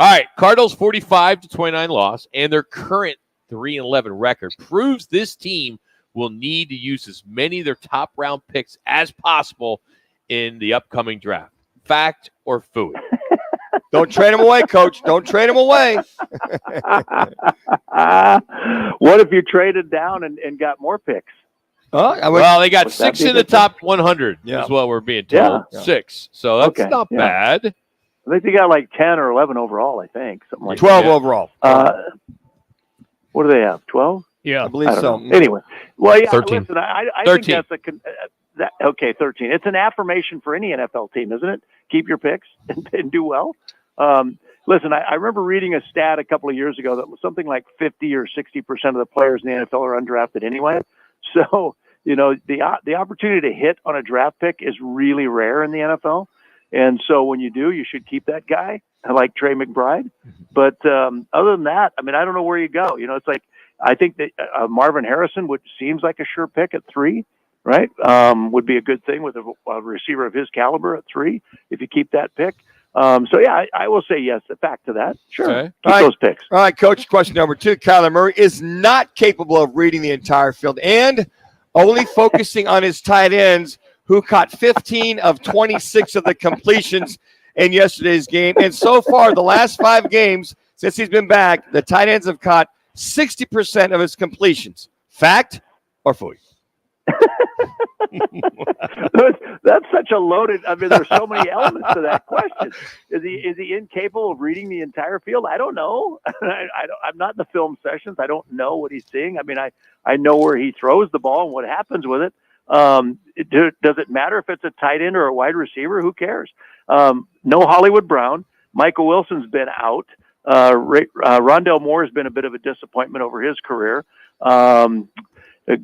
All right, Cardinals 45-29 loss, and their current 3-11 record proves this team will need to use as many of their top round picks as possible in the upcoming draft. Fact or Fouhy? Don't trade him away, Coach. Don't trade him away. What if you traded down and got more picks? Well, they got 6 in the top 100 is what we're being told. Yeah. 6. So that's not bad. I think they got like 10 or 11 overall, I think. Something like 12 that. overall. What do they have, 12? Yeah. I believe so. Know. Anyway. Well, yeah, 13. Listen, I think that's okay, 13. It's an affirmation for any NFL team, isn't it? Keep your picks and do well. Listen, I remember reading a stat a couple of years ago that was something like 50 or 60% of the players in the NFL are undrafted anyway. So, the opportunity to hit on a draft pick is really rare in the NFL. And so when you do, you should keep that guy. I like Trey McBride. But other than that, I mean, I don't know where you go. It's like, I think that Marvin Harrison seems like a sure pick at 3, right? Would be a good thing with a receiver of his caliber at 3 if you keep that pick. So, yeah, I will say yes, back to that. Sure. Okay. Keep those picks. All right, Coach, question number 2. Kyler Murray is not capable of reading the entire field and only focusing on his tight ends, who caught 15 of 26 of the completions in yesterday's game. And so far, the last 5 games since he's been back, the tight ends have caught 60% of his completions. Fact or Fouhy? That's such a loaded. I mean, there's so many elements to that question. Is he incapable of reading the entire field? I don't know. I'm not in the film sessions. I don't know what he's seeing. I mean, I know where he throws the ball and what happens with it. Does it matter if it's a tight end or a wide receiver? Who cares? No Hollywood Brown. Michael Wilson's been out. Rondell Moore has been a bit of a disappointment over his career.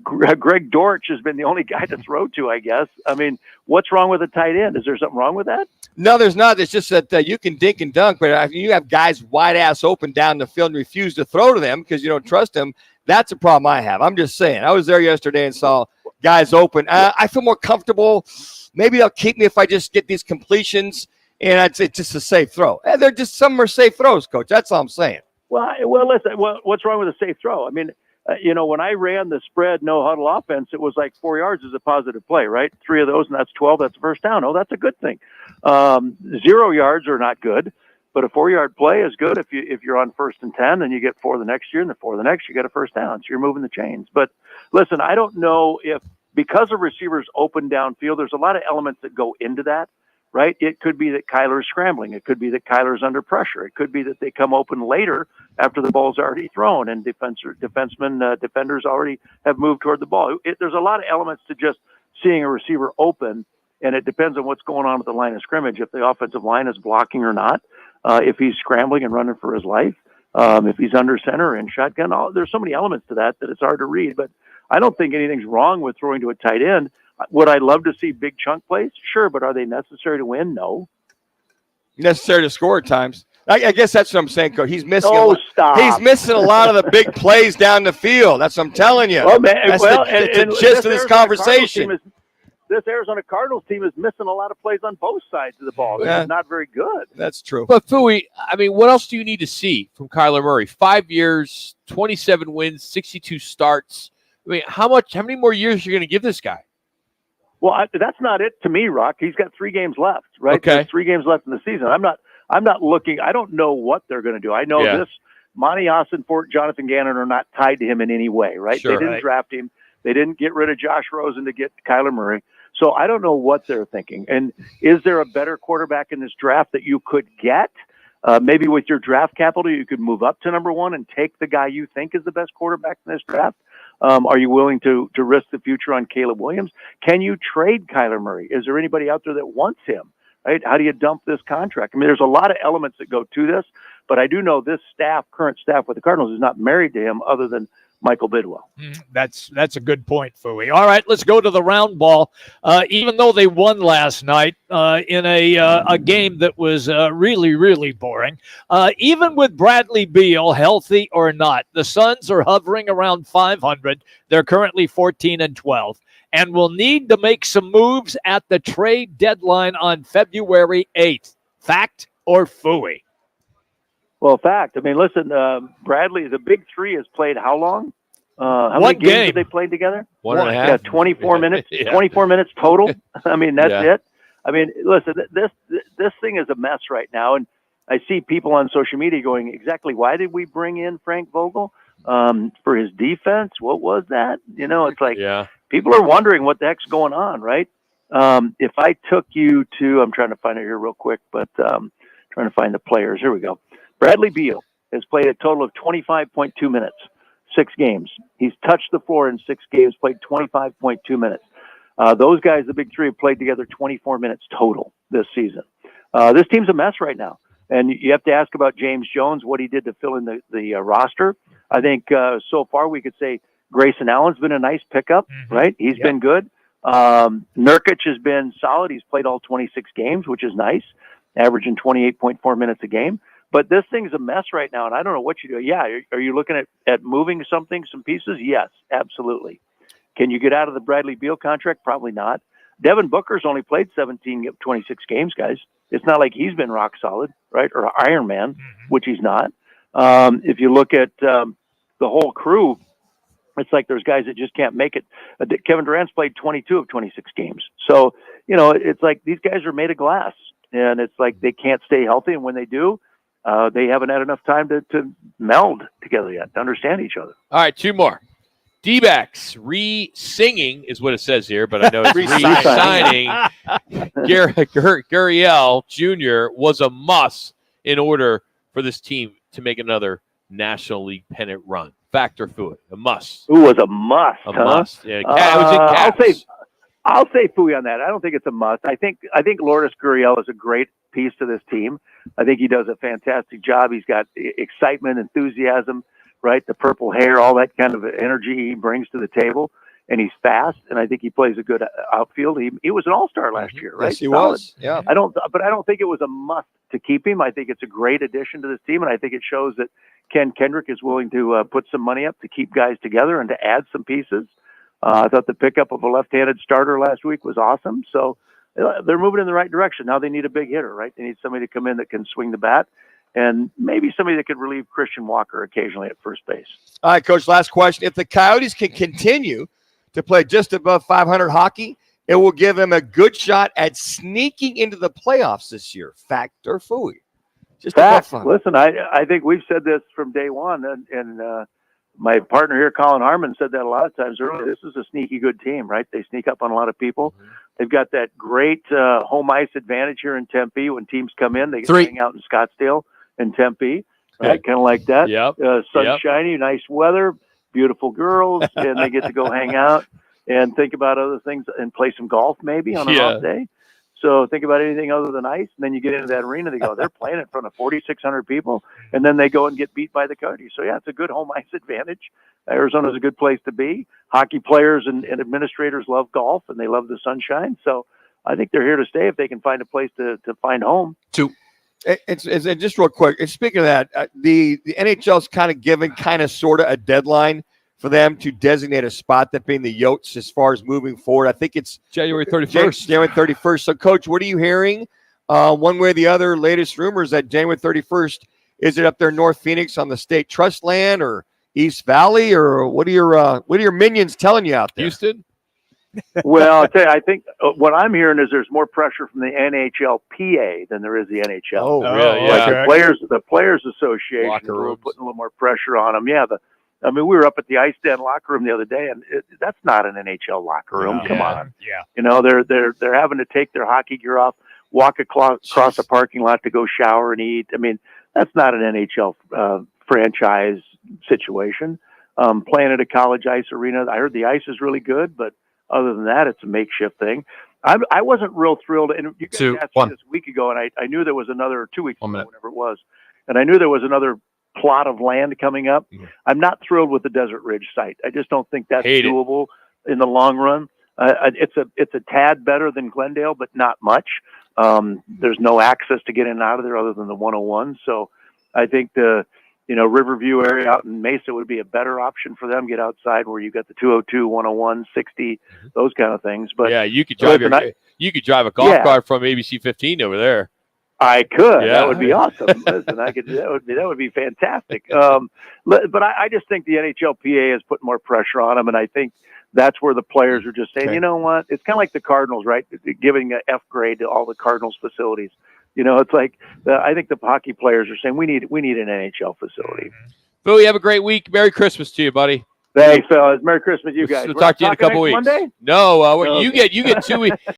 Greg Dortch has been the only guy to throw to, I guess. I mean, what's wrong with a tight end? Is there something wrong with that? No, there's not. It's just that you can dink and dunk, but you have guys wide ass open down the field and refuse to throw to them because you don't trust them. That's a problem I have. I'm just saying. I was there yesterday and saw guys open. I feel more comfortable. Maybe they'll keep me if I just get these completions, and it's just a safe throw. They're just some are safe throws, Coach. That's all I'm saying. Well, listen. What's wrong with a safe throw? I mean, when I ran the spread no huddle offense, it was like 4 yards is a positive play, right? 3 of those, and that's 12. That's a first down. Oh, that's a good thing. 0 yards are not good, but a 4-yard play is good if you're on 1st and 10, and you get 4 the next year, and the 4 the next, you get a first down. So you're moving the chains. But listen, I don't know if because of receivers open downfield, there's a lot of elements that go into that. Right? It could be that Kyler's scrambling. It could be that Kyler's under pressure. It could be that they come open later after the ball's already thrown and defenders already have moved toward the ball. There's a lot of elements to just seeing a receiver open, and it depends on what's going on at the line of scrimmage, if the offensive line is blocking or not, if he's scrambling and running for his life, if he's under center and shotgun. There's so many elements to that it's hard to read, but I don't think anything's wrong with throwing to a tight end. Would I love to see big chunk plays? Sure, but are they necessary to win? No. Necessary to score at times. I guess that's what I'm saying, Coach. He's missing. Stop. He's missing a lot of the big plays down the field. That's what I'm telling you. Well, man, that's the gist of this conversation. This Arizona Cardinals team is missing a lot of plays on both sides of the ball. They're not very good. That's true. But Fouhy, I mean, what else do you need to see from Kyler Murray? 5 years, 27 wins, 62 starts. I mean, how many more years are you going to give this guy? Well, that's not it to me, Rock. He's got 3 games left, right? Okay. There's 3 games left in the season. I'm not looking. I don't know what they're going to do. I know this. Monty Austin, Fort, Jonathan Gannon are not tied to him in any way, right? Sure, they didn't draft him. They didn't get rid of Josh Rosen to get Kyler Murray. So I don't know what they're thinking. And is there a better quarterback in this draft that you could get? Maybe with your draft capital, you could move up to number 1 and take the guy you think is the best quarterback in this draft. Are you willing to risk the future on Caleb Williams? Can you trade Kyler Murray? Is there anybody out there that wants him? Right? How do you dump this contract? I mean, there's a lot of elements that go to this, but I do know this current staff with the Cardinals is not married to him other than Michael Bidwell. That's a good point, Fouhy. All right, let's go to the round ball. Even though they won last night in a game that was really, really boring, even with Bradley Beal healthy or not, the Suns are hovering around 500. They're currently 14-12 and will need to make some moves at the trade deadline on February 8th. Fact or Fouhy? Well, fact. I mean, listen, Bradley, the big three has played how long? How One many games game. have they played together? One and a half. Yeah, 24 minutes. Yeah. 24 minutes total. I mean, that's Yeah. it. I mean, listen, this thing is a mess right now, and I see people on social media going, exactly why did we bring in Frank Vogel for his defense? What was that? It's like people are wondering what the heck's going on, right? If I took you to, I'm trying to find it here real quick, but trying to find the players. Here we go. Bradley Beal has played a total of 25.2 minutes, 6 games. He's touched the floor in 6 games, played 25.2 minutes. Those guys, the big three, have played together 24 minutes total this season. This team's a mess right now. And you have to ask about James Jones, what he did to fill in the roster. I think so far we could say Grayson Allen's been a nice pickup, right? He's been good. Nurkic has been solid. He's played all 26 games, which is nice, averaging 28.4 minutes a game. But this thing's a mess right now, and I don't know what you do. Yeah, are you looking at moving some pieces? Yes, absolutely. Can you get out of the Bradley Beal contract? Probably not. Devin Booker's only played 26 games, guys. It's not like he's been rock solid, right? Or Iron Man, which he's not. If you look at the whole crew, it's like there's guys that just can't make it. Kevin Durant's played 22 of 26 games. So, it's like these guys are made of glass, and it's like they can't stay healthy. And when they do, they haven't had enough time to meld together yet, to understand each other. All right, 2 more. DBacks re-singing is what it says here, but I know it's re-signing. Gurriel Jr. was a must in order for this team to make another National League pennant run. Factor Fouhy, a must. Who was a must? Must. Yeah, it was in caps. I'll say Fouhy on that. I don't think it's a must. I think Lourdes Gurriel is a great piece to this team. I think he does a fantastic job. He's got excitement, enthusiasm, right? The purple hair, all that kind of energy he brings to the table, and he's fast. And I think he plays a good outfield. He was an all-star last year, right? Yes, he was. Yeah. I don't think it was a must to keep him. I think it's a great addition to this team, and I think it shows that Ken Kendrick is willing to put some money up to keep guys together and to add some pieces. I thought the pickup of a left-handed starter last week was awesome. So they're moving in the right direction. Now they need a big hitter, right? They need somebody to come in that can swing the bat, and maybe somebody that could relieve Christian Walker occasionally at first base. All right, Coach, last question. If the Coyotes can continue to play just above 500 hockey, it will give them a good shot at sneaking into the playoffs this year. Factor Fouhy. Just fact. Listen, I think we've said this from day one, and my partner here, Colin Harmon, said that a lot of times earlier. This is a sneaky good team, right? They sneak up on a lot of people. They've got that great home ice advantage here in Tempe. When teams come in, they get to hang out in Scottsdale and Tempe, right? Kind of like that. Sunshiny, nice weather, beautiful girls, and they get to go hang out and think about other things and play some golf maybe on an off day. So think about anything other than ice, and then you get into that arena. They go, they're playing in front of 4,600 people, and then they go and get beat by the Coyotes. So, it's a good home ice advantage. Arizona's a good place to be. Hockey players and administrators love golf, and they love the sunshine. So I think they're here to stay if they can find a place to find home. It's just real quick. And speaking of that, the NHL's kind of given sort of a deadline for them to designate a spot, that being the Yotes, as far as moving forward. I think it's January 31st. January 31st. So, Coach, what are you hearing? One way or the other, latest rumors that January 31st, is it up there in North Phoenix on the state trust land or East Valley, or what are your minions telling you out there? Houston? Well, I'll tell you, I think what I'm hearing is there's more pressure from the NHLPA than there is the NHL. Oh, really? Yeah. The Players Association is putting a little more pressure on them. Yeah, we were up at the Ice Den locker room the other day, and that's not an NHL locker room. Come on. Yeah. They're having to take their hockey gear off, walk across a parking lot to go shower and eat. I mean, that's not an NHL franchise situation. Playing at a college ice arena, I heard the ice is really good, but other than that, it's a makeshift thing. I wasn't real thrilled, and you guys asked me this a week ago, and I knew there was another 2 weeks ago, whenever it was, and I knew there was another plot of land coming up. I'm not thrilled with the Desert Ridge site. I just don't think that's doable in the long run. It's a tad better than Glendale, but not much. There's no access to get in and out of there other than the 101. So I think the Riverview area out in Mesa would be a better option for them. Get outside where you got the 202, 101, 60, those kind of things. But you could drive you could drive a golf cart from ABC 15 over there. I could. Yeah. That would be awesome. Listen, I could. That would be fantastic. But I just think the NHLPA has put more pressure on them, and I think that's where the players are just saying, Okay. you know what? It's kind of like the Cardinals, right? Giving an F grade to all the Cardinals facilities. You know, it's like I think the hockey players are saying we need an NHL facility. Fouhy, have a great week. Merry Christmas to you, buddy. Thanks, fellas. Merry Christmas, you guys. We'll We're talk not to you in a talking couple next weeks. Monday? No, Okay. you get 2 weeks.